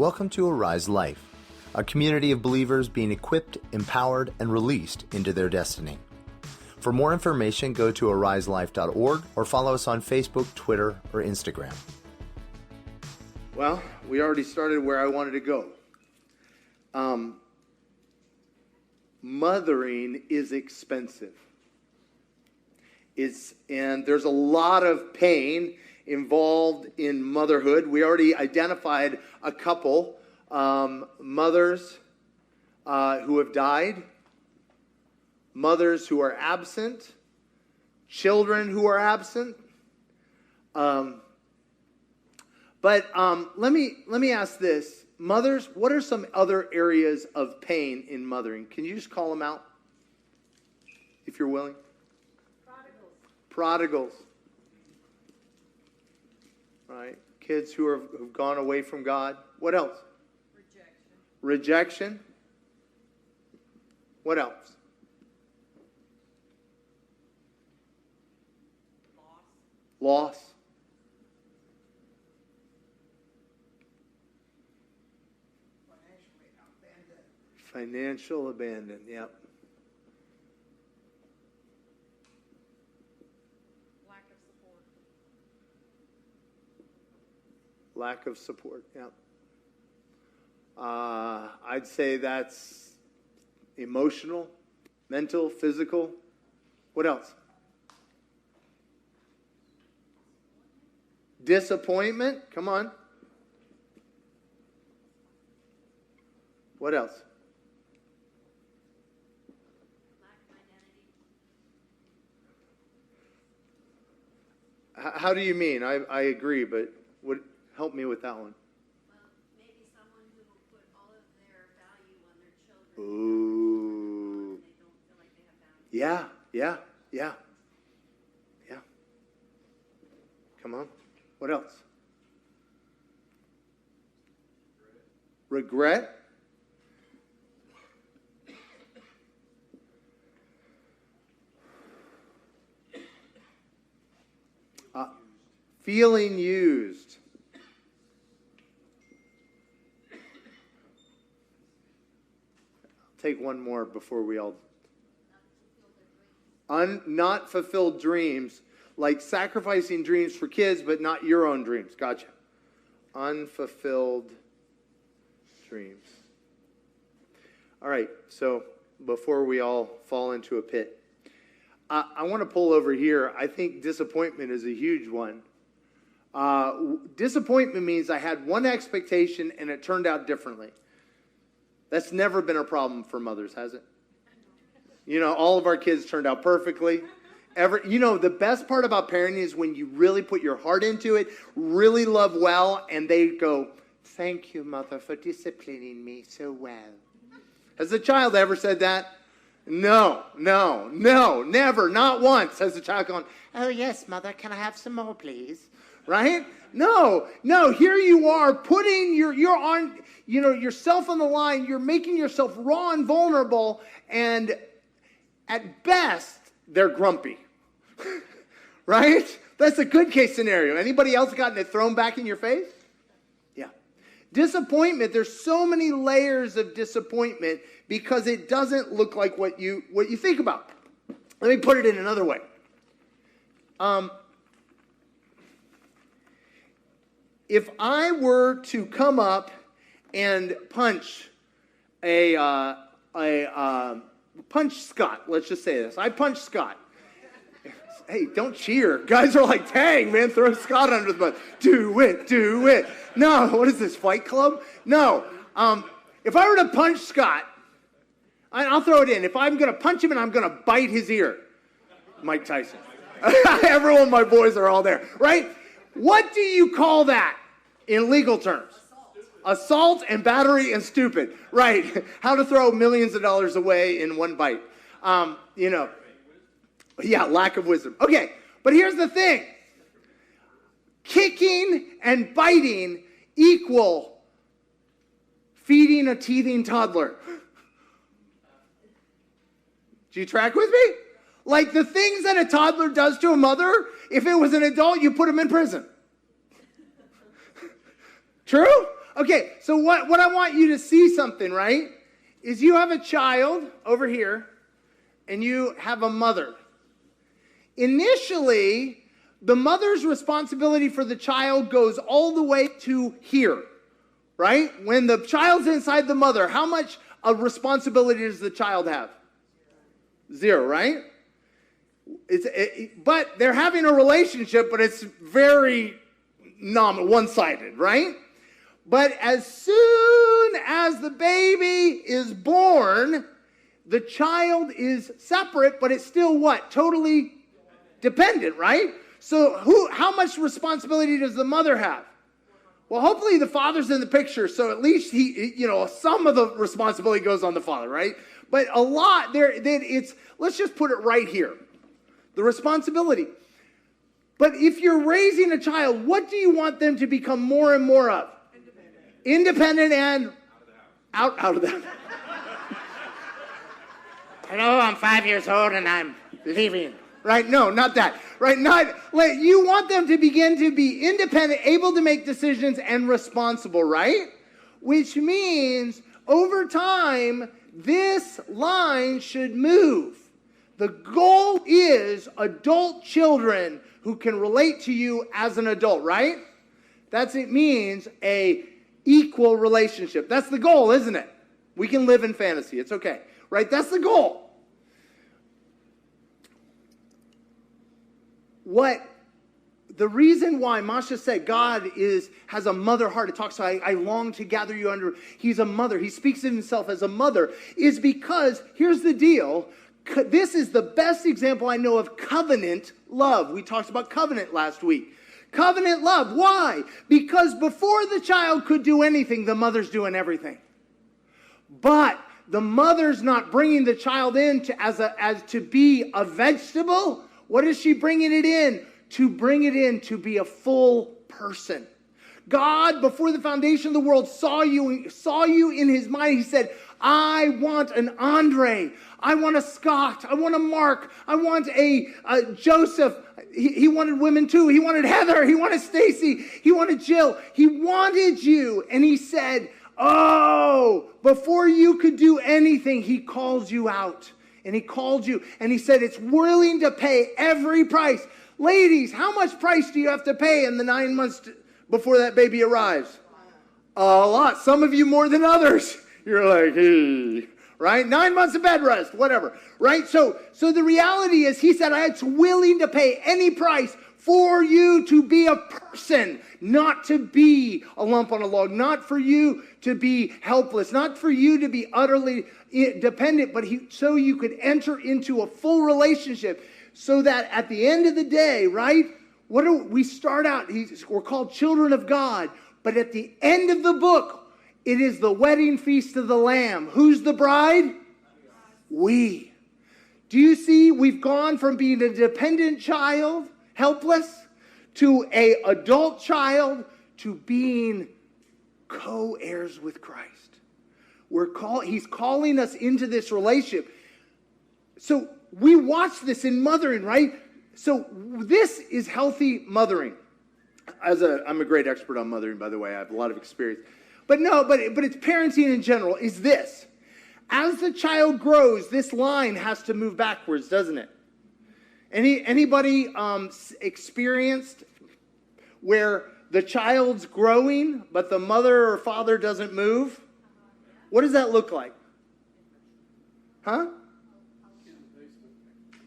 Welcome to Arise Life, a community of believers being equipped, empowered, and released into their destiny. For more information, go to ariselife.org or follow us on Facebook, Twitter, or Instagram. Well, we already started where I wanted to go. Mothering is expensive. And there's a lot of pain involved in motherhood. We already identified a couple, mothers who have died, mothers who are absent, children who are absent. But let me ask this. Mothers, what are some other areas of pain in mothering? Can you just call them out, if you're willing? Prodigals. Right? Kids who have gone away from God. What else? Rejection. What else? Loss. Financial abandon, yep. Lack of support, yep. I'd say that's emotional, mental, physical. What else? Disappointment, come on. What else? How do you mean? I agree, but help me with that one. Well, maybe someone who will put all of their value on their children. Ooh. They don't feel like they have value. Yeah. Come on. What else? Regret. Feeling used. I'll take one more before we all. Not fulfilled dreams, like sacrificing dreams for kids, but not your own dreams. Gotcha. Unfulfilled dreams. All right, so before we all fall into a pit, I want to pull over here. I think disappointment is a huge one. Disappointment means I had one expectation and it turned out differently. That's never been a problem for mothers, has it? You know, all of our kids turned out perfectly. The best part about parenting is when you really put your heart into it, really love well, and they go, "Thank you, mother, for disciplining me so well." Has a child ever said that? No, never, not once has the child gone, "Oh yes, mother, can I have some more, please?" Right? No, here you are putting yourself on the line, you're making yourself raw and vulnerable, and at best, they're grumpy. Right? That's a good case scenario. Anybody else gotten it thrown back in your face? Yeah. Disappointment, there's so many layers of disappointment because it doesn't look like what you think about. Let me put it in another way. If I were to come up and punch punch Scott, let's just say this. I punch Scott. Hey, don't cheer. Guys are like, dang, man, throw Scott under the bus. Do it. No, what is this, Fight Club? No. If I were to punch Scott, I'll throw it in. If I'm going to punch him and I'm going to bite his ear, Mike Tyson. Everyone, my boys are all there, right? What do you call that in legal terms? Assault and battery and stupid. Right. How to throw millions of dollars away in one bite. Yeah, lack of wisdom. Okay, but here's the thing. Kicking and biting equal feeding a teething toddler. Do you track with me? Like the things that a toddler does to a mother, if it was an adult, you put him in prison. True? Okay, so what I want you to see something, right, is you have a child over here, and you have a mother. Initially, the mother's responsibility for the child goes all the way to here, right? When the child's inside the mother, how much of responsibility does the child have? 0, right? But they're having a relationship, but it's very one-sided, right? But as soon as the baby is born, the child is separate, but it's still what? Totally dependent, right? So how much responsibility does the mother have? Well, hopefully the father's in the picture, so at least some of the responsibility goes on the father, right? But a lot let's just put it right here. The responsibility. But if you're raising a child, what do you want them to become more and more of? Independent and out of the house. Hello, I'm 5 years old and I'm leaving. Right? No, not that. Right? You want them to begin to be independent, able to make decisions, and responsible, right? Which means over time, this line should move. The goal is adult children who can relate to you as an adult, right? It means a equal relationship. That's the goal, isn't it? We can live in fantasy. It's okay, right? That's the goal. The reason why Masha said God has a mother heart, it talks, I long to gather you under, he's a mother. He speaks of himself as a mother, is because, here's the deal, this is the best example I know of covenant love. We talked about covenant last week. Covenant love. Why? Because before the child could do anything, the mother's doing everything. But the mother's not bringing the child in as to be a vegetable. What is she bringing it in? To bring it in to be a full person. God, before the foundation of the world, saw you in his mind. He said, I want an Andre. I want a Scott. I want a Mark. I want a Joseph. He wanted women too. He wanted Heather. He wanted Stacy. He wanted Jill. He wanted you. And he said, before you could do anything, he calls you out. And he called you. And he said, it's willing to pay every price. Ladies, how much price do you have to pay in the 9 months before that baby arrives? A lot. Some of you more than others. You're like, hey, right? 9 months of bed rest, whatever, right? So the reality is, he said, I'm willing to pay any price for you to be a person, not to be a lump on a log, not for you to be helpless, not for you to be utterly dependent, but so you could enter into a full relationship, so that at the end of the day, right, we start out, we're called children of God, but at the end of the book, it is the wedding feast of the Lamb. Who's the bride? We. Do you see, we've gone from being a dependent child, helpless, to an adult child, to being co-heirs with Christ. He's calling us into this relationship. So we watch this in mothering, right? So this is healthy mothering. I'm a great expert on mothering, by the way. I have a lot of experience. But it's parenting in general, is this. As the child grows, this line has to move backwards, doesn't it? Anybody experienced where the child's growing, but the mother or father doesn't move? What does that look like? Huh?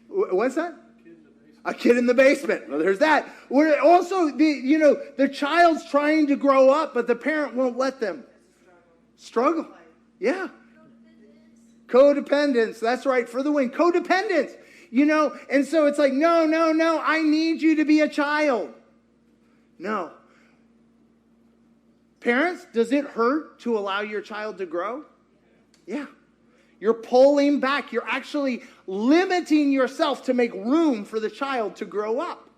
What's that? A kid in the basement. Well, there's that. Where also, the child's trying to grow up, but the parent won't let them. Struggle. Yeah. Codependence. That's right. For the win. Codependence. And so it's like, no. I need you to be a child. No. Parents, does it hurt to allow your child to grow? Yeah. You're pulling back. You're actually limiting yourself to make room for the child to grow up,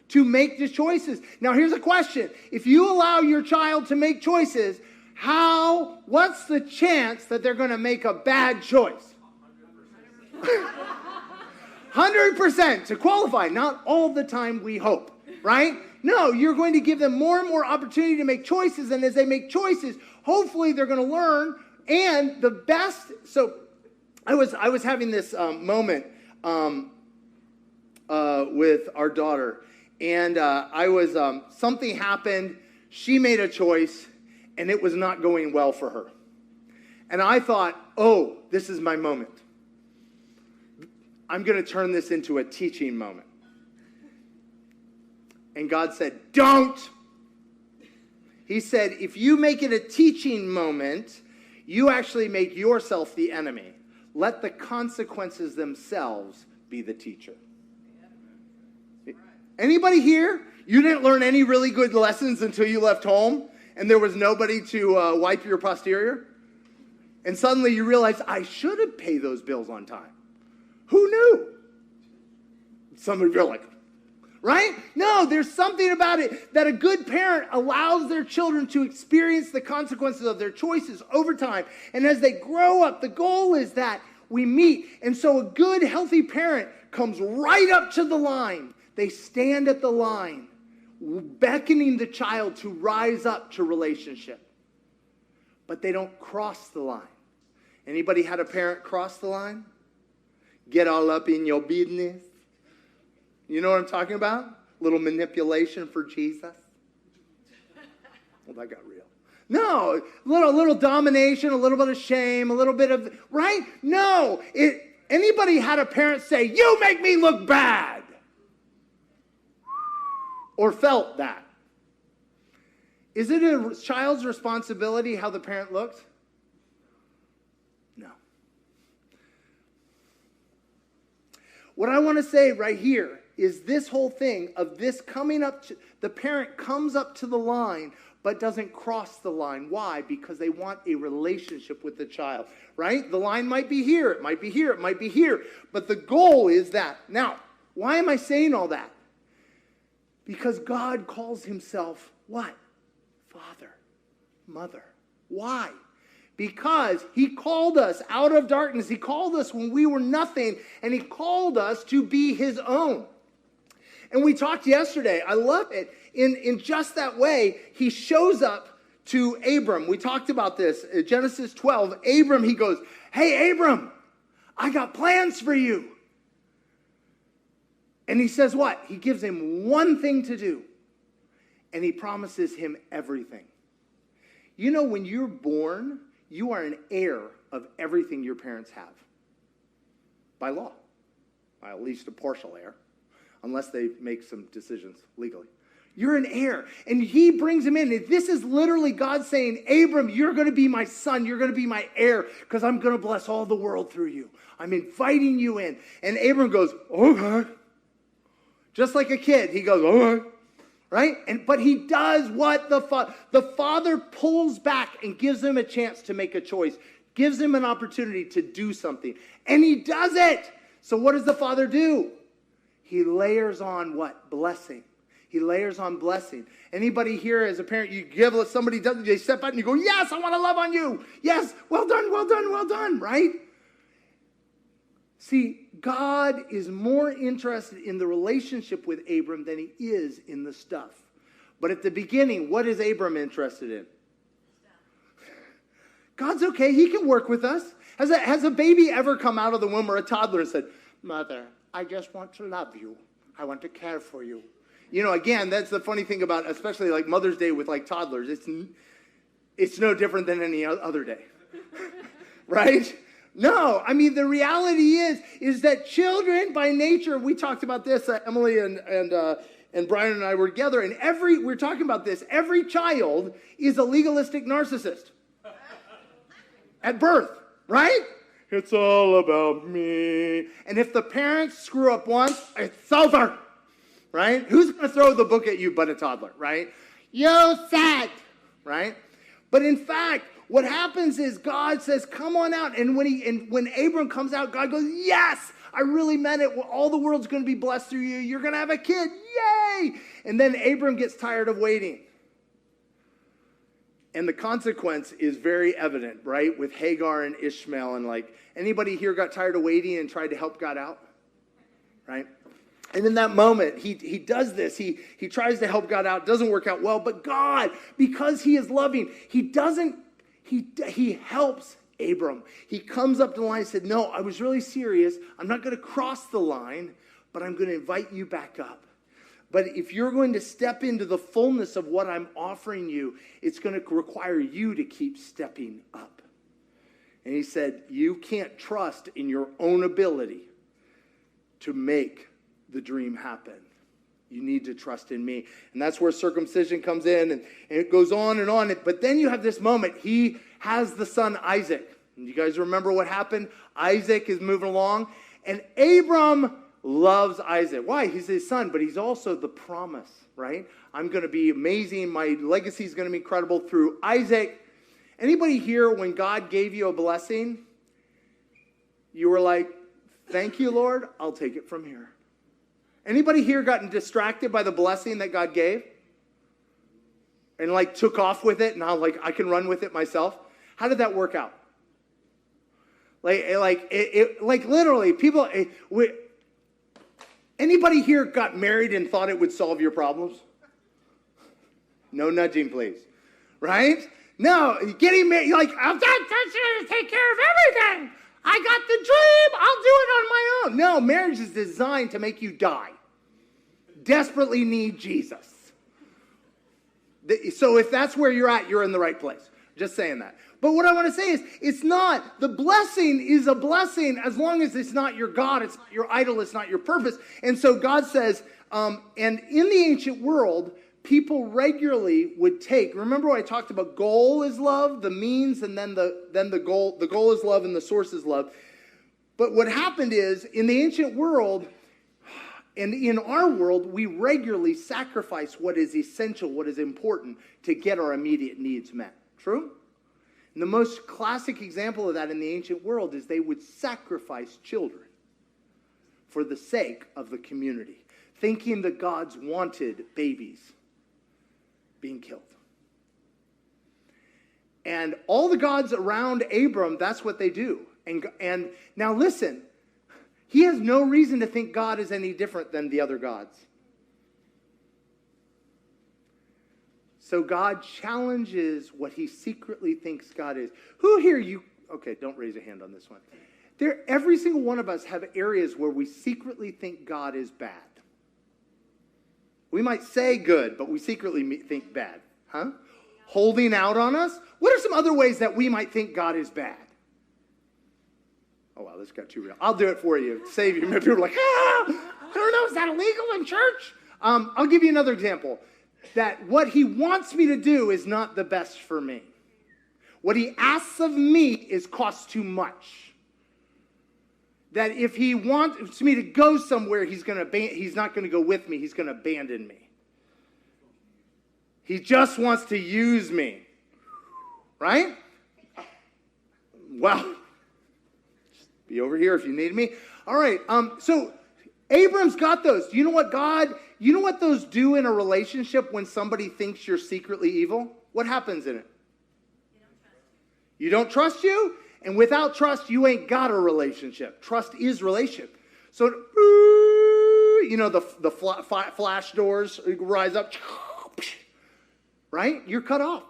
to make the choices. Now, here's a question. If you allow your child to make choices, what's the chance that they're going to make a bad choice? 100% to qualify. Not all the time, we hope, right? No, you're going to give them more and more opportunity to make choices. And as they make choices, hopefully they're going to learn. And the best, so I was having this moment with our daughter. And something happened. She made a choice, and it was not going well for her. And I thought, oh, this is my moment. I'm going to turn this into a teaching moment. And God said, don't. He said, if you make it a teaching moment, you actually make yourself the enemy. Let the consequences themselves be the teacher. Anybody here? You didn't learn any really good lessons until you left home and there was nobody to wipe your posterior? And suddenly you realize, I should have paid those bills on time. Who knew? Some of you are like, right? No, there's something about it that a good parent allows their children to experience the consequences of their choices over time. And as they grow up, the goal is that we meet. And so a good, healthy parent comes right up to the line. They stand at the line, beckoning the child to rise up to relationship. But they don't cross the line. Anybody had a parent cross the line? Get all up in your business. You know what I'm talking about? Little manipulation for Jesus. Well, that got real. No, little domination, a little bit of shame, a little bit of, right? No, anybody had a parent say, you make me look bad? Or felt that? Is it a child's responsibility how the parent looks? No. What I want to say right here is this whole thing of this coming up to, the parent comes up to the line but doesn't cross the line. Why? Because they want a relationship with the child, right? The line might be here, it might be here, it might be here, but the goal is that. Now, why am I saying all that? Because God calls himself what? Father, mother. Why? Because he called us out of darkness. He called us when we were nothing, and he called us to be his own. And we talked yesterday, I love it, in just that way, he shows up to Abram. We talked about this, Genesis 12. Abram, he goes, hey, Abram, I got plans for you. And he says what? He gives him one thing to do. And he promises him everything. You know, when you're born, you are an heir of everything your parents have. By law. Well, at least a partial heir. Unless they make some decisions legally. You're an heir. And he brings him in. And this is literally God saying, Abram, you're going to be my son. You're going to be my heir. Because I'm going to bless all the world through you. I'm inviting you in. And Abram goes, okay. Just like a kid, he goes, all right, right? But he does what the father pulls back and gives him a chance to make a choice, gives him an opportunity to do something, and he does it. So what does the father do? He layers on what? Blessing. He layers on blessing. Anybody here as a parent, you give somebody, they step out and you go, yes, I want to love on you. Yes, well done, well done, well done, right? See, God is more interested in the relationship with Abram than he is in the stuff. But at the beginning, what is Abram interested in? God's okay. He can work with us. Has a baby ever come out of the womb or a toddler and said, Mother, I just want to love you. I want to care for you. You know, again, that's the funny thing about, especially like Mother's Day with like toddlers. It's no different than any other day. Right? No, I mean, the reality is that children by nature, we talked about this, Emily and Brian and I were together, and we're talking about this, every child is a legalistic narcissist. At birth, right? It's all about me. And if the parents screw up once, it's over, right? Who's going to throw the book at you but a toddler, right? You said, right? But in fact, what happens is God says, come on out. And when Abram comes out, God goes, yes, I really meant it. All the world's going to be blessed through you. You're going to have a kid. Yay. And then Abram gets tired of waiting. And the consequence is very evident, right? With Hagar and Ishmael. And like, anybody here got tired of waiting and tried to help God out? Right? And in that moment, he does this. He tries to help God out. Doesn't work out well. But God, because he is loving, he helps Abram. He comes up to the line and said, no, I was really serious. I'm not going to cross the line, but I'm going to invite you back up. But if you're going to step into the fullness of what I'm offering you, it's going to require you to keep stepping up. And he said, you can't trust in your own ability to make the dream happen. You need to trust in me. And that's where circumcision comes in, and it goes on and on. But then you have this moment. He has the son Isaac. And you guys remember what happened? Isaac is moving along, and Abram loves Isaac. Why? He's his son, but he's also the promise, right? I'm going to be amazing. My legacy is going to be incredible through Isaac. Anybody here, when God gave you a blessing, you were like, thank you, Lord, I'll take it from here? Anybody here gotten distracted by the blessing that God gave? And like took off with it, and now like I can run with it myself? How did that work out? Like literally, people... Anybody here got married and thought it would solve your problems? No nudging, please. Right? No, getting married, you're like, I'm not going to take care of everything. I got the dream. I'll do it on my own. No, marriage is designed to make you die. Desperately need Jesus. So if that's where you're at, you're in the right place. Just saying that. But what I want to say is, it's not, the blessing is a blessing as long as it's not your God, it's not your idol, it's not your purpose. And so God says, and in the ancient world, people regularly would take, remember I talked about goal is love, the means, and then the goal is love and the source is love. But what happened is, in the ancient world, and in our world, we regularly sacrifice what is essential, what is important to get our immediate needs met. True? And the most classic example of that in the ancient world is they would sacrifice children for the sake of the community, thinking the gods wanted babies being killed. And all the gods around Abram, that's what they do. And now listen, he has no reason to think God is any different than the other gods. So God challenges what he secretly thinks God is. Who here okay, don't raise a hand on this one. Every single one of us have areas where we secretly think God is bad. We might say good, but we secretly think bad. Huh? Holding out on us? What are some other ways that we might think God is bad? Oh, wow, this got too real. I'll do it for you. Save you. People are like, I don't know, is that illegal in church? I'll give you another example. That what he wants me to do is not the best for me. What he asks of me is cost too much. That if he wants me to go somewhere, he's not going to go with me. He's going to abandon me. He just wants to use me. Right? Well, just be over here if you need me. All right. So Abram's got those. You know what those do in a relationship when somebody thinks you're secretly evil? What happens in it? You don't trust you? And without trust, you ain't got a relationship. Trust is relationship. So, you know, the flash doors rise up. Right? You're cut off.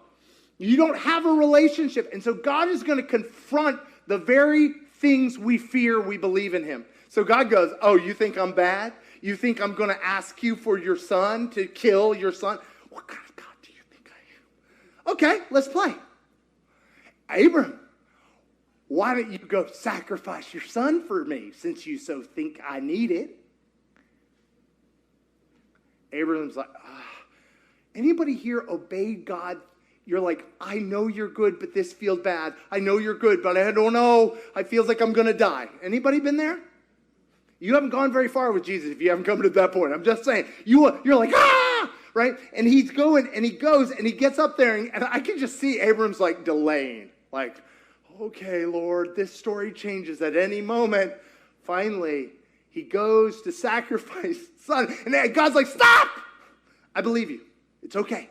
You don't have a relationship. And so God is going to confront the very things we fear we believe in him. So God goes, oh, you think I'm bad? You think I'm going to ask you for your son, to kill your son? What kind of God do you think I am? Okay, let's play. Abram, why don't you go sacrifice your son for me since you so think I need it? Abram's like, anybody here obeyed God? You're like, I know you're good, but this feels bad. I know you're good, but I don't know. I feel like I'm going to die. Anybody been there? You haven't gone very far with Jesus if you haven't come to that point. I'm just saying. You're like, right? And he's going, and he goes, and he gets up there, and I can just see Abram's like delaying. Like, okay, Lord, this story changes at any moment. Finally, he goes to sacrifice his son. And God's like, stop! I believe you. It's okay.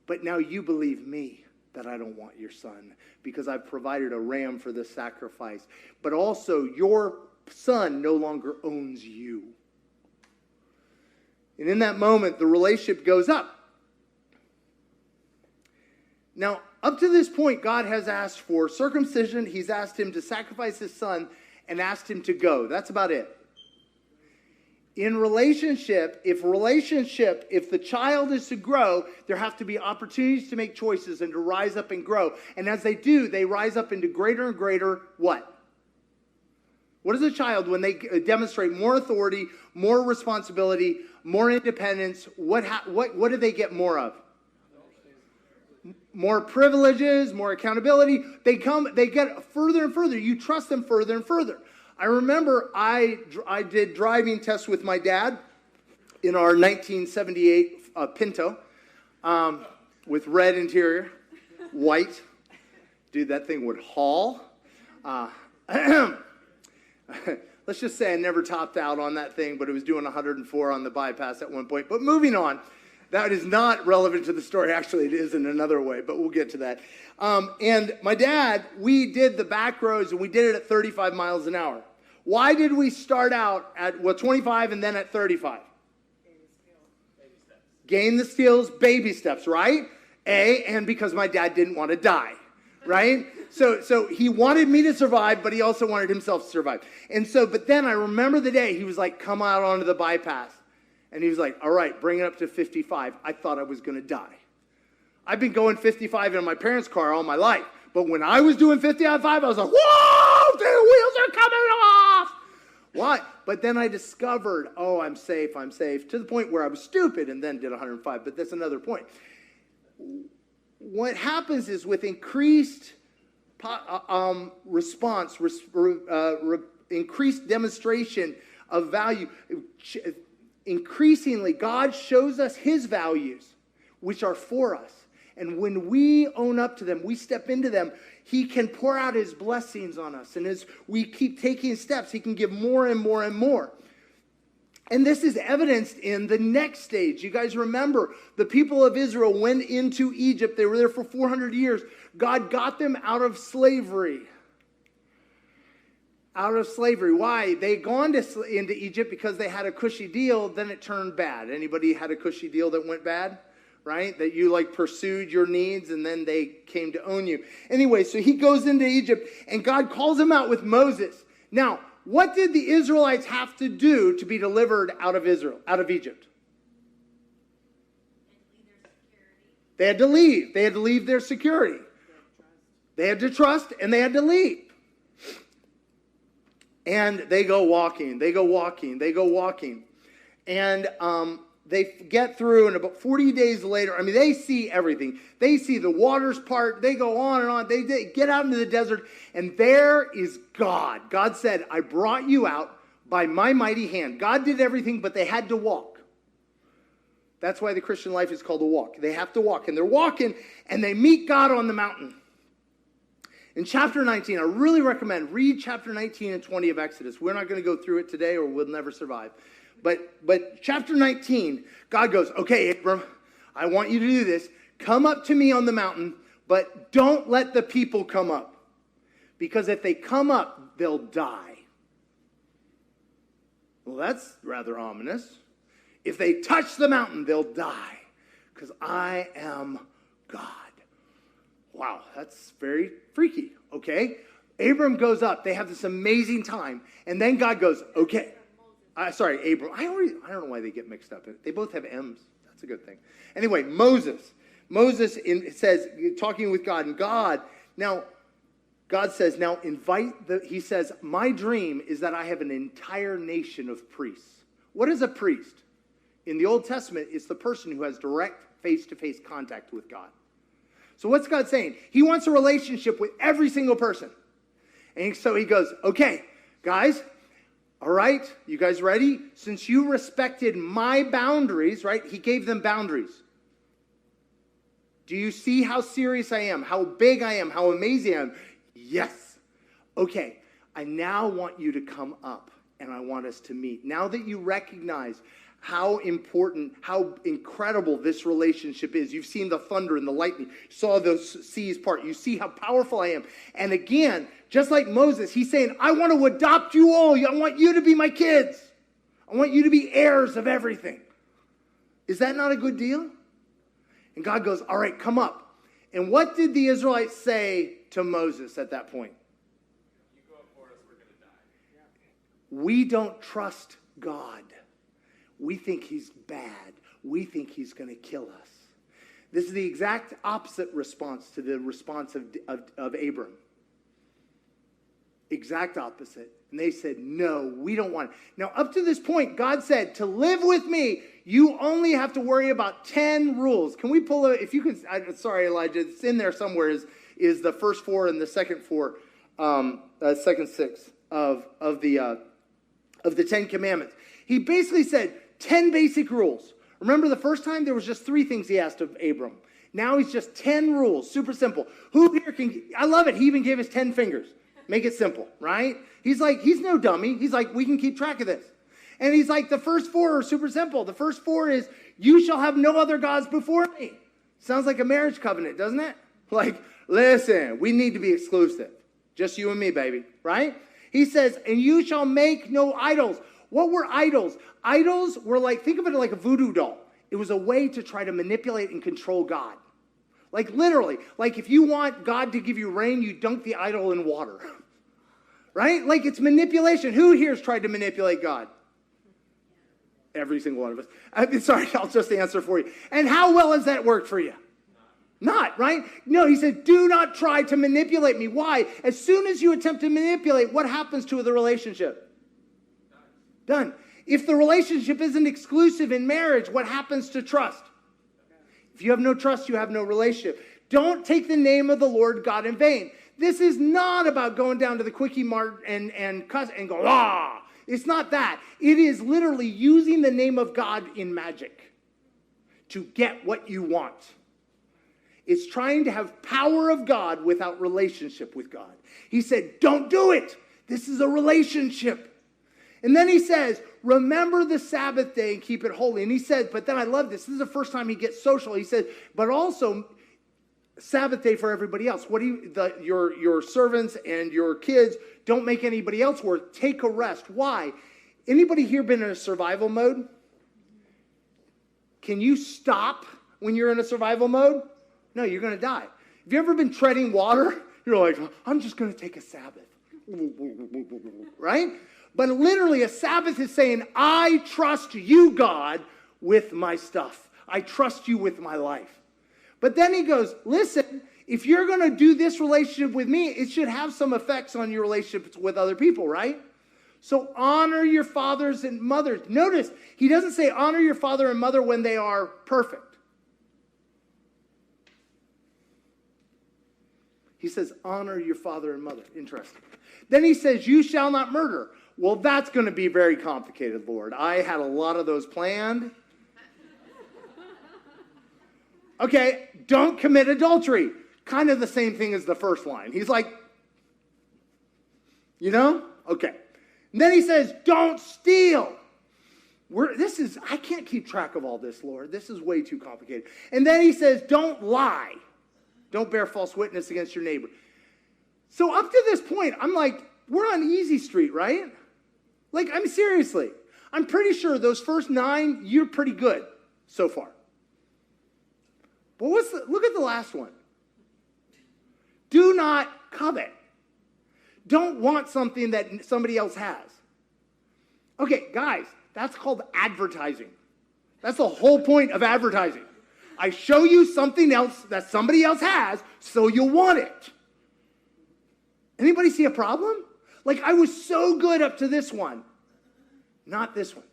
But now you believe me that I don't want your son because I've provided a ram for the sacrifice. But also, your son no longer owns you. And in that moment, the relationship goes up. Now, up to this point, God has asked for circumcision. He's asked him to sacrifice his son and asked him to go. That's about it. In relationship, if the child is to grow, there have to be opportunities to make choices and to rise up and grow. And as they do, they rise up into greater and greater what? What is a child when they demonstrate more authority, more responsibility, more independence? What do they get more of? More privileges, more accountability. They get further and further. You trust them further and further. I remember I did driving tests with my dad in our 1978 Pinto with red interior, white. Dude, that thing would haul. Let's just say I never topped out on that thing, but it was doing 104 on the bypass at one point. But moving on, that is not relevant to the story. Actually, it is in another way, but we'll get to that. And my dad, we did the back roads, and we did it at 35 miles an hour. Why did we start out at 25 and then at 35? Gain the skills, baby steps, right? And because my dad didn't want to die, right? So he wanted me to survive, but he also wanted himself to survive. And so, but then I remember the day he was like, come out onto the bypass. And he was like, all right, bring it up to 55. I thought I was going to die. I've been going 55 in my parents' car all my life. But when I was doing 55, I was like, whoa, the wheels are coming off. Why? But then I discovered, oh, I'm safe, to the point where I was stupid and then did 105. But that's another point. What happens is with increased response, increased demonstration of value, increasingly God shows us his values, which are for us. And when we own up to them, we step into them, he can pour out his blessings on us. And as we keep taking steps, he can give more and more and more. And this is evidenced in the next stage. You guys remember, the people of Israel went into Egypt. They were there for 400 years. God got them out of slavery. Out of slavery. Why? They had gone into Egypt because they had a cushy deal, then it turned bad. Anybody had a cushy deal that went bad? Right? That you pursued your needs and then they came to own you. Anyway, so he goes into Egypt and God calls him out with Moses. Now, what did the Israelites have to do to be delivered out of Egypt? They had to leave. They had to leave their security. They had to trust and they had to leave. And they go walking. And they get through, and about 40 days later, they see everything. They see the waters part. They go on and on. They get out into the desert, and there is God. God said, I brought you out by my mighty hand. God did everything, but they had to walk. That's why the Christian life is called a walk. They have to walk, and they're walking, and they meet God on the mountain. In chapter 19, I really recommend read chapter 19 and 20 of Exodus. We're not going to go through it today or we'll never survive. But chapter 19, God goes, okay, Abram, I want you to do this. Come up to me on the mountain, but don't let the people come up. Because if they come up, they'll die. Well, that's rather ominous. If they touch the mountain, they'll die. Because I am God. Wow, that's very freaky, okay? Abram goes up. They have this amazing time. And then God goes, okay. Abram. I don't know why they get mixed up. They both have M's. That's a good thing. Anyway, Moses. It says, talking with God. And God says, now he says, my dream is that I have an entire nation of priests. What is a priest? In the Old Testament, it's the person who has direct face-to-face contact with God. So what's God saying? He wants a relationship with every single person. And so he goes, okay, guys, all right, you guys ready? Since you respected my boundaries, right? He gave them boundaries. Do you see how serious I am? How big I am? How amazing I am? Yes. Okay, I now want you to come up and I want us to meet. Now that you recognize how important, how incredible this relationship is. You've seen the thunder and the lightning. You saw the seas part. You see how powerful I am. And again, just like Moses, he's saying, I want to adopt you all. I want you to be my kids. I want you to be heirs of everything. Is that not a good deal? And God goes, all right, come up. And what did the Israelites say to Moses at that point? You go up for us, we're going to die. We don't trust God. We think he's bad. We think he's going to kill us. This is the exact opposite response to the response of Abram. Exact opposite. And they said, no, we don't want it. Now, up to this point, God said, to live with me, you only have to worry about 10 rules. Can we pull it? If you can, sorry, Elijah, it's in there somewhere, is the first 4 and the second 4, second 6 of the 10 Commandments. He basically said 10 basic rules. Remember the first time there was just 3 things he asked of Abram. Now he's just 10 rules, super simple. Who here can, I love it. He even gave us 10 fingers. Make it simple, right? He's no dummy. He's like, we can keep track of this. And he's like, the first 4 are super simple. The first 4 is, you shall have no other gods before me. Sounds like a marriage covenant, doesn't it? Like, listen, we need to be exclusive. Just you and me, baby, right? He says, and you shall make no idols. What were idols? Idols were like, think of it like a voodoo doll. It was a way to try to manipulate and control God. Like literally, like if you want God to give you rain, you dunk the idol in water. Right? Like it's manipulation. Who here has tried to manipulate God? Every single one of us. Sorry, I'll just answer for you. And how well has that worked for you? Not, right? No, he said, do not try to manipulate me. Why? As soon as you attempt to manipulate, what happens to the relationship? Done. If the relationship isn't exclusive in marriage, what happens to trust? If you have no trust, you have no relationship. Don't take the name of the Lord God in vain. This is not about going down to the Quickie Mart and cuss and go, ah. It's not that. It is literally using the name of God in magic to get what you want. It's trying to have power of God without relationship with God. He said, don't do it. This is a relationship. And then he says, remember the Sabbath day and keep it holy. And he said, but then I love this. This is the first time he gets social. He said, but also Sabbath day for everybody else. What do you, your servants and your kids, don't make anybody else work. Take a rest. Why? Anybody here been in a survival mode? Can you stop when you're in a survival mode? No, you're going to die. Have you ever been treading water? You're like, I'm just going to take a Sabbath. Right? But literally a Sabbath is saying, I trust you, God, with my stuff. I trust you with my life. But then he goes, listen, if you're going to do this relationship with me, it should have some effects on your relationships with other people, right? So honor your fathers and mothers. Notice, he doesn't say honor your father and mother when they are perfect. He says honor your father and mother. Interesting. Then he says you shall not murder. Well, that's going to be very complicated, Lord. I had a lot of those planned. Okay, don't commit adultery. Kind of the same thing as the first line. He's like, you know? Okay. And then he says, don't steal. I can't keep track of all this, Lord. This is way too complicated. And then he says, don't lie. Don't bear false witness against your neighbor. So up to this point, I'm like, we're on easy street, right? Like, I'm seriously. I'm pretty sure those first 9, you're pretty good so far. But look at the last one. Do not covet. Don't want something that somebody else has. Okay, guys, that's called advertising. That's the whole point of advertising. I show you something else that somebody else has, so you'll want it. Anybody see a problem? Like, I was so good up to this one. Not this one.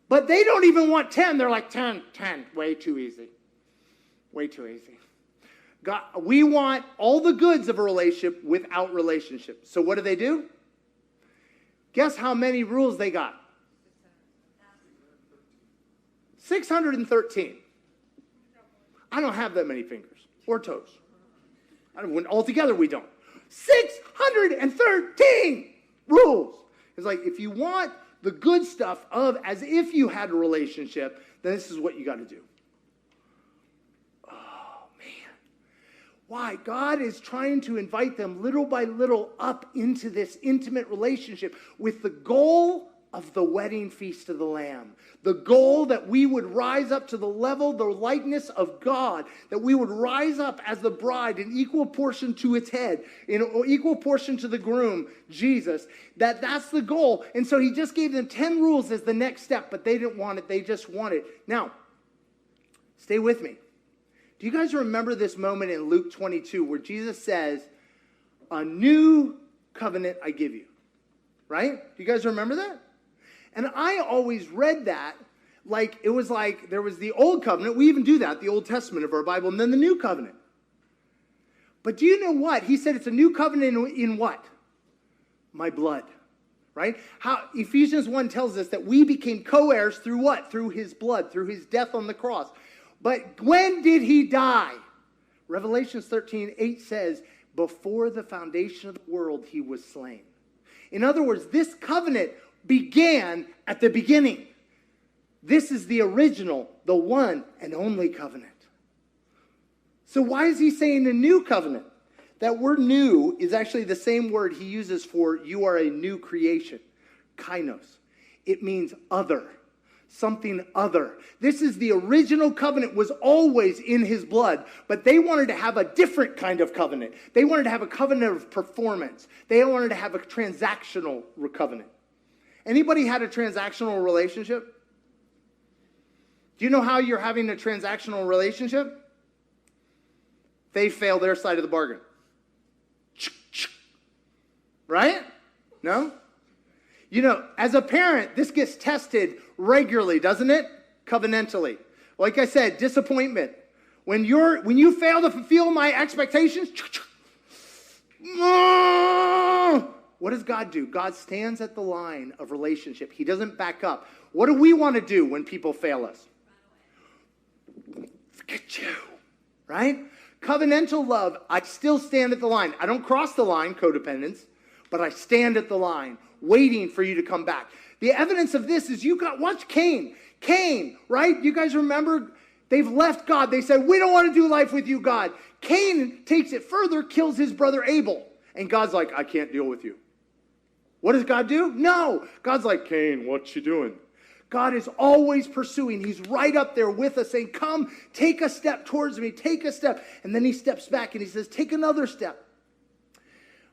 But they don't even want 10. They're like, 10, way too easy. Way too easy. God, we want all the goods of a relationship without relationship. So what do? Guess how many rules they got? 613. I don't have that many fingers or toes. Altogether, we don't. 613 rules. It's like, if you want the good stuff of as if you had a relationship, then this is what you got to do. Why? God is trying to invite them little by little up into this intimate relationship with the goal of the wedding feast of the Lamb. The goal that we would rise up to the level, the likeness of God, that we would rise up as the bride in equal portion to its head, in equal portion to the groom, Jesus. That's the goal. And so he just gave them 10 rules as the next step, but they didn't want it. They just wanted it. Now, stay with me. Do you guys remember this moment in Luke 22 where Jesus says, a new covenant I give you? Right? Do you guys remember that? And I always read that like it was like there was the old covenant. We even do that, the Old Testament of our Bible, and then the new covenant. But do you know what? He said it's a new covenant in what? My blood. Right? How Ephesians 1 tells us that we became co-heirs through what? Through his blood, through his death on the cross. But when did he die? Revelations 13:8 says, before the foundation of the world, he was slain. In other words, this covenant began at the beginning. This is the original, the one and only covenant. So why is he saying a new covenant? That word new is actually the same word he uses for you are a new creation, kainos. It means other, something other. This is the original covenant, was always in his blood, but they wanted to have a different kind of covenant. They wanted to have a covenant of performance. They wanted to have a transactional covenant. Anybody had a transactional relationship? Do you know how you're having a transactional relationship? They fail their side of the bargain. Right? No? You know, as a parent, this gets tested regularly, doesn't it? Covenantally. Like I said, disappointment. When you fail to fulfill my expectations, what does God do? God stands at the line of relationship. He doesn't back up. What do we want to do when people fail us? Forget you, right? Covenantal love, I still stand at the line. I don't cross the line, codependence, but I stand at the line, waiting for you to come back. The evidence of this is watch Cain. Cain, right? You guys remember? They've left God. They said, we don't want to do life with you, God. Cain takes it further, kills his brother Abel. And God's like, I can't deal with you. What does God do? No. God's like, Cain, what you doing? God is always pursuing. He's right up there with us saying, come, take a step towards me, take a step. And then he steps back and he says, take another step.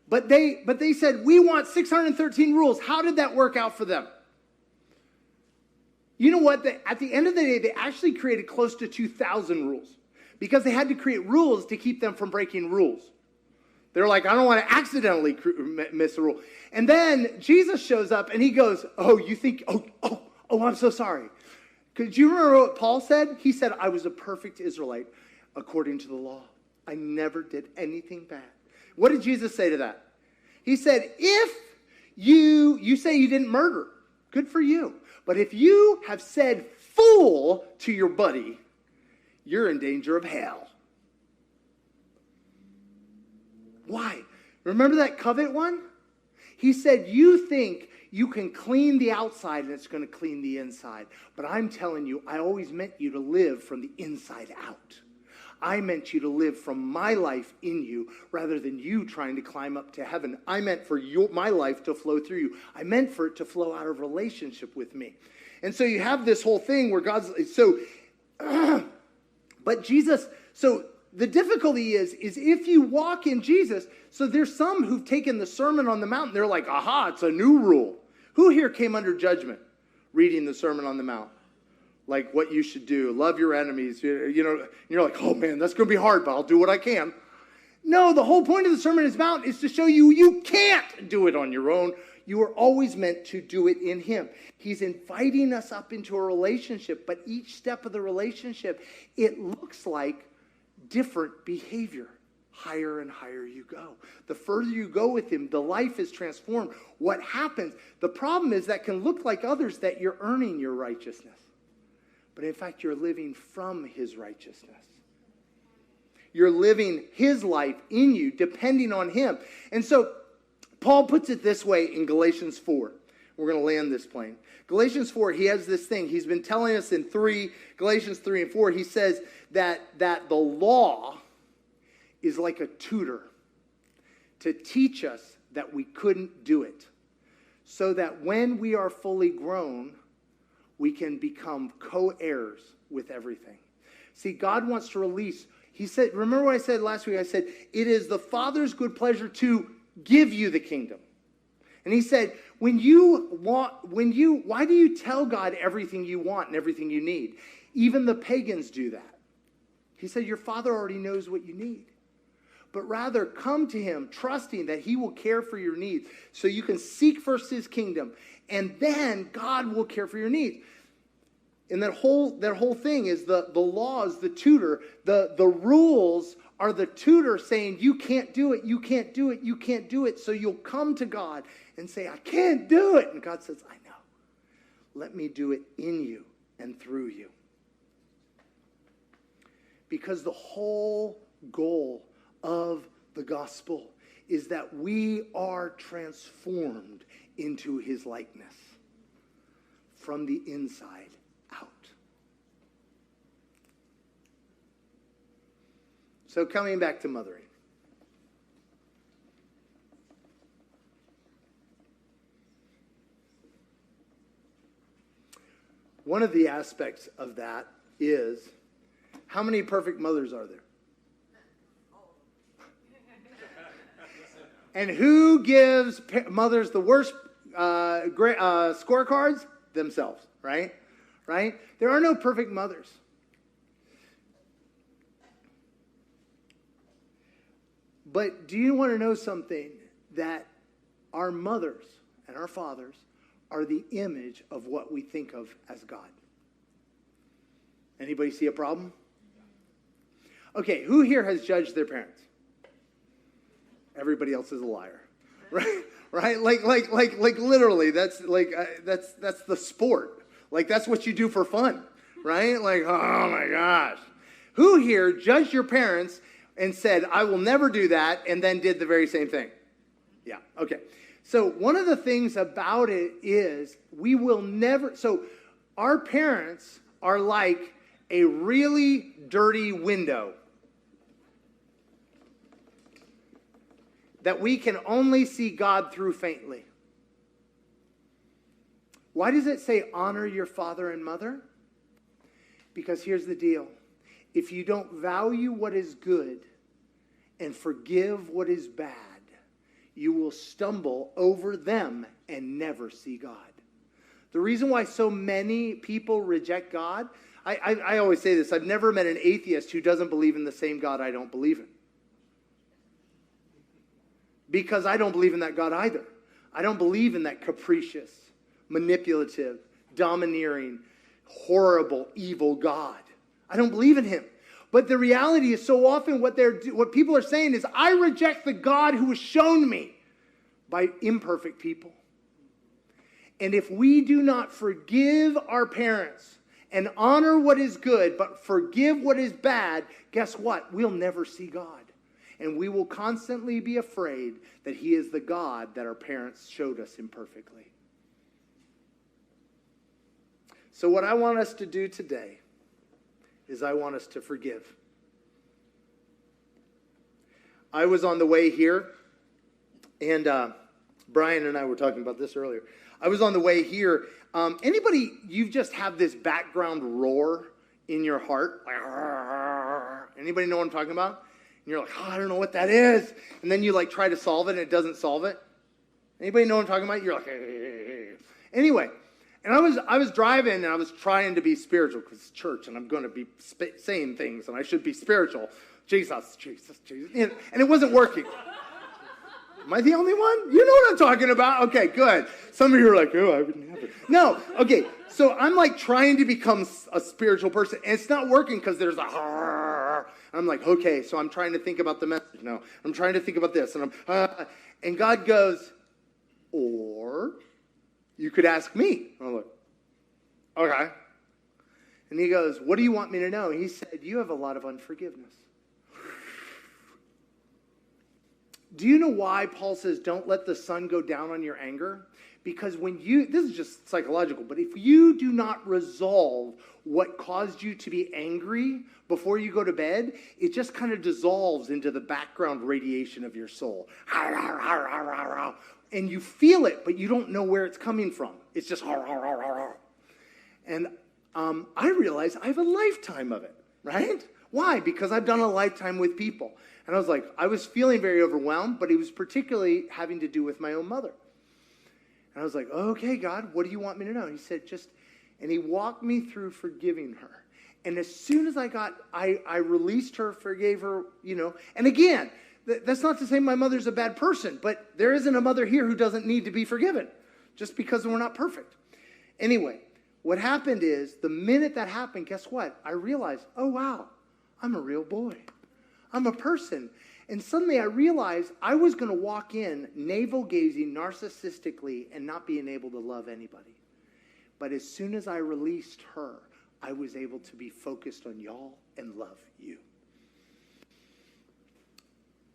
But they said, we want 613 rules. How did that work out for them? You know what? At the end of the day, they actually created close to 2,000 rules because they had to create rules to keep them from breaking rules. They're like, I don't want to accidentally miss a rule. And then Jesus shows up and he goes, you think, I'm so sorry. Could you remember what Paul said? He said, I was a perfect Israelite according to the law. I never did anything bad. What did Jesus say to that? He said, if you say you didn't murder, good for you. But if you have said fool to your buddy, you're in danger of hell. Why? Remember that covet one? He said, you think you can clean the outside and it's going to clean the inside. But I'm telling you, I always meant you to live from the inside out. I meant you to live from my life in you rather than you trying to climb up to heaven. I meant for my life to flow through you. I meant for it to flow out of relationship with me. And so you have this whole thing where but Jesus, so the difficulty is if you walk in Jesus, so there's some who've taken the Sermon on the Mount, they're like, aha, it's a new rule. Who here came under judgment reading the Sermon on the Mount? Like what you should do, love your enemies, you're like, oh man, that's going to be hard, but I'll do what I can. No, the whole point of the Sermon on the Mount is to show you can't do it on your own. You are always meant to do it in him. He's inviting us up into a relationship, but each step of the relationship, it looks like different behavior. Higher and higher you go. The further you go with him, the life is transformed. What happens? The problem is that can look like others that you're earning your righteousness. But in fact, you're living from his righteousness. You're living his life in you, depending on him. And so, Paul puts it this way in Galatians 4. We're going to land this plane. Galatians 4, he has this thing. He's been telling us in Galatians 3 and 4, he says that the law is like a tutor to teach us that we couldn't do it. so that when we are fully grown, we can become co-heirs with everything. See, God wants to release. He said, remember what I said last week? I said, it is the Father's good pleasure to give you the kingdom. And he said, why do you tell God everything you want and everything you need? Even the pagans do that. He said, your Father already knows what you need. But rather come to him, trusting that he will care for your needs. So you can seek first his kingdom, and then God will care for your needs. And that whole thing is the laws, the tutor, the rules are the tutor saying, you can't do it, you can't do it, you can't do it. So you'll come to God and say, I can't do it. And God says, I know. Let me do it in you and through you. Because the whole goal of the gospel is that we are transformed into his likeness from the inside out. So coming back to mothering. One of the aspects of that is, how many perfect mothers are there? And who gives mothers the worst scorecards? Themselves, right? Right? There are no perfect mothers. But do you want to know something? That our mothers and our fathers are the image of what we think of as God. Anybody see a problem? Okay, who here has judged their parents? Everybody else is a liar, right? Right? Like literally, that's the sport. Like that's what you do for fun, right? Like, oh my gosh. Who here judged your parents and said, I will never do that, and then did the very same thing? Yeah, okay. So one of the things about it is we will never, so our parents are like a really dirty window that we can only see God through faintly. Why does it say honor your father and mother? Because here's the deal. If you don't value what is good and forgive what is bad, you will stumble over them and never see God. The reason why so many people reject God, I always say this, I've never met an atheist who doesn't believe in the same God I don't believe in. Because I don't believe in that God either. I don't believe in that capricious, manipulative, domineering, horrible, evil God. I don't believe in him. But the reality is so often what people are saying is, I reject the God who was shown me by imperfect people. And if we do not forgive our parents and honor what is good, but forgive what is bad, guess what? We'll never see God. And we will constantly be afraid that he is the God that our parents showed us imperfectly. So what I want us to do today is I want us to forgive. I was on the way here, and Brian and I were talking about this earlier. I was on the way here. Anybody, you just have this background roar in your heart? Anybody know what I'm talking about? And you're like, oh, I don't know what that is. And then you like try to solve it and it doesn't solve it. Anybody know what I'm talking about? You're like, hey. Anyway, and I was driving and I was trying to be spiritual because it's church and I'm going to be saying things and I should be spiritual. Jesus. And it wasn't working. Am I the only one? You know what I'm talking about? Okay, good. Some of you are like, oh, I wouldn't have it. No, okay. So I'm like trying to become a spiritual person and it's not working because there's a I'm like, okay, so I'm trying to think about the message now. I'm trying to think about this. And God goes, or you could ask me. I'm like, okay. And he goes, what do you want me to know? He said, you have a lot of unforgiveness. Do you know why Paul says, don't let the sun go down on your anger? Because this is just psychological, but if you do not resolve what caused you to be angry before you go to bed, it just kind of dissolves into the background radiation of your soul. And you feel it, but you don't know where it's coming from. It's just and I realized I have a lifetime of it, right? Why? Because I've done a lifetime with people. And I was feeling very overwhelmed, but it was particularly having to do with my own mother. And I was like, okay, God, what do you want me to know? And he said, and he walked me through forgiving her. And as soon as I released her, forgave her, and again, that's not to say my mother's a bad person, but there isn't a mother here who doesn't need to be forgiven just because we're not perfect. Anyway, what happened is the minute that happened, guess what? I realized, oh, wow, I'm a real boy. I'm a person. And suddenly I realized I was going to walk in navel-gazing narcissistically and not being able to love anybody. But as soon as I released her, I was able to be focused on y'all and love you.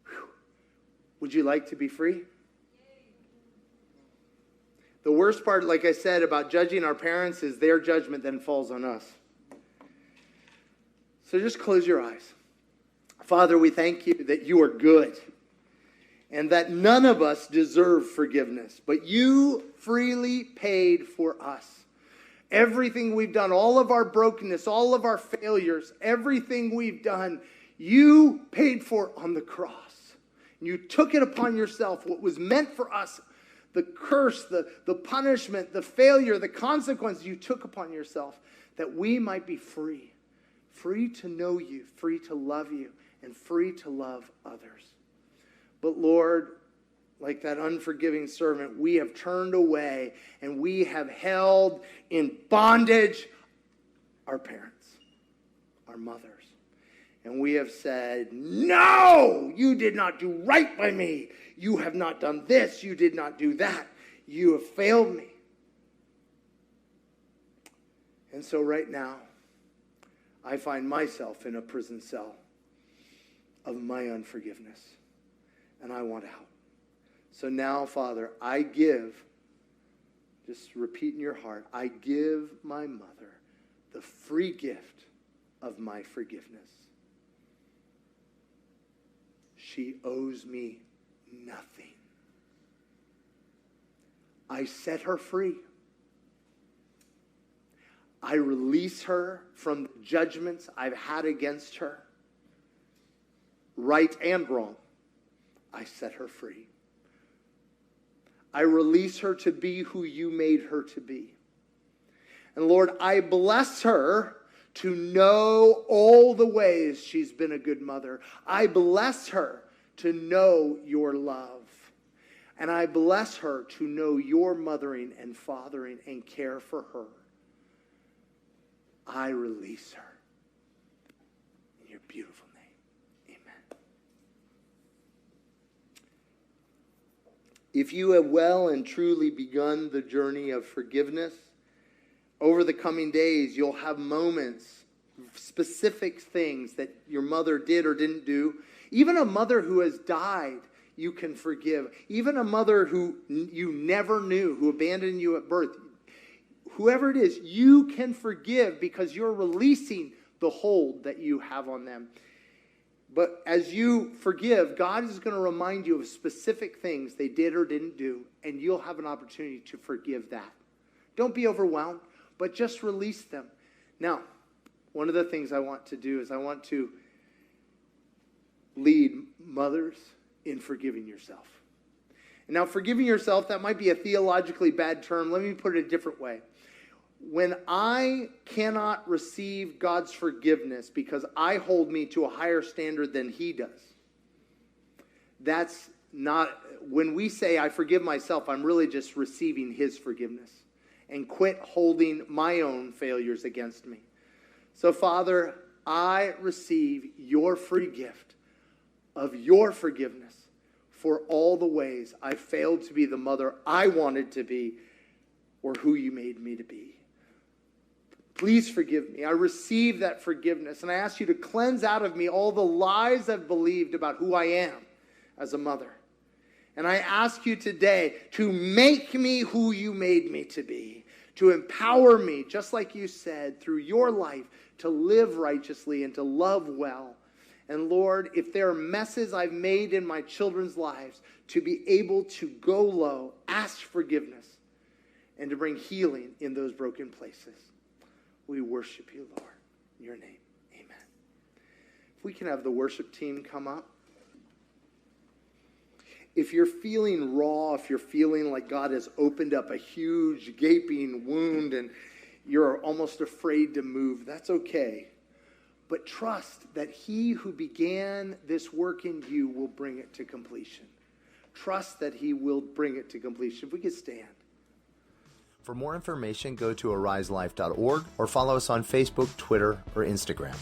Whew. Would you like to be free? The worst part, like I said, about judging our parents is their judgment then falls on us. So just close your eyes. Father, we thank you that you are good and that none of us deserve forgiveness, but you freely paid for us. Everything we've done, all of our brokenness, all of our failures, everything we've done, you paid for on the cross. You took it upon yourself, what was meant for us, the curse, the punishment, the failure, the consequence you took upon yourself, that we might be free. Free to know you, free to love you, and free to love others. But Lord, like that unforgiving servant, we have turned away and we have held in bondage our parents, our mothers. And we have said, no, you did not do right by me. You have not done this. You did not do that. You have failed me. And so right now, I find myself in a prison cell of my unforgiveness. And I want out. So now, Father, I give, just repeat in your heart, I give my mother the free gift of my forgiveness. She owes me nothing. I set her free. I release her from the judgments I've had against her. Right and wrong. I set her free. I release her to be who you made her to be. And Lord, I bless her to know all the ways she's been a good mother. I bless her to know your love. And I bless her to know your mothering and fathering and care for her. I release her. In your beautiful name. Amen. If you have well and truly begun the journey of forgiveness, over the coming days, you'll have moments, specific things that your mother did or didn't do. Even a mother who has died, you can forgive. Even a mother who you never knew, who abandoned you at birth, whoever it is, you can forgive because you're releasing the hold that you have on them. But as you forgive, God is going to remind you of specific things they did or didn't do, and you'll have an opportunity to forgive that. Don't be overwhelmed, but just release them. Now, one of the things I want to do is I want to lead mothers in forgiving yourself. And now, forgiving yourself, that might be a theologically bad term. Let me put it a different way. When I cannot receive God's forgiveness because I hold me to a higher standard than he does, that's not, when we say I forgive myself, I'm really just receiving his forgiveness and quit holding my own failures against me. So, Father, I receive your free gift of your forgiveness for all the ways I failed to be the mother I wanted to be or who you made me to be. Please forgive me. I receive that forgiveness, and I ask you to cleanse out of me all the lies I've believed about who I am as a mother. And I ask you today to make me who you made me to be, to empower me, just like you said, through your life, to live righteously and to love well. And Lord, if there are messes I've made in my children's lives, to be able to go low, ask forgiveness, and to bring healing in those broken places. We worship you, Lord. In your name, amen. If we can have the worship team come up. If you're feeling raw, if you're feeling like God has opened up a huge gaping wound and you're almost afraid to move, that's okay. But trust that he who began this work in you will bring it to completion. Trust that he will bring it to completion. If we could stand. For more information, go to ariselife.org or follow us on Facebook, Twitter, or Instagram.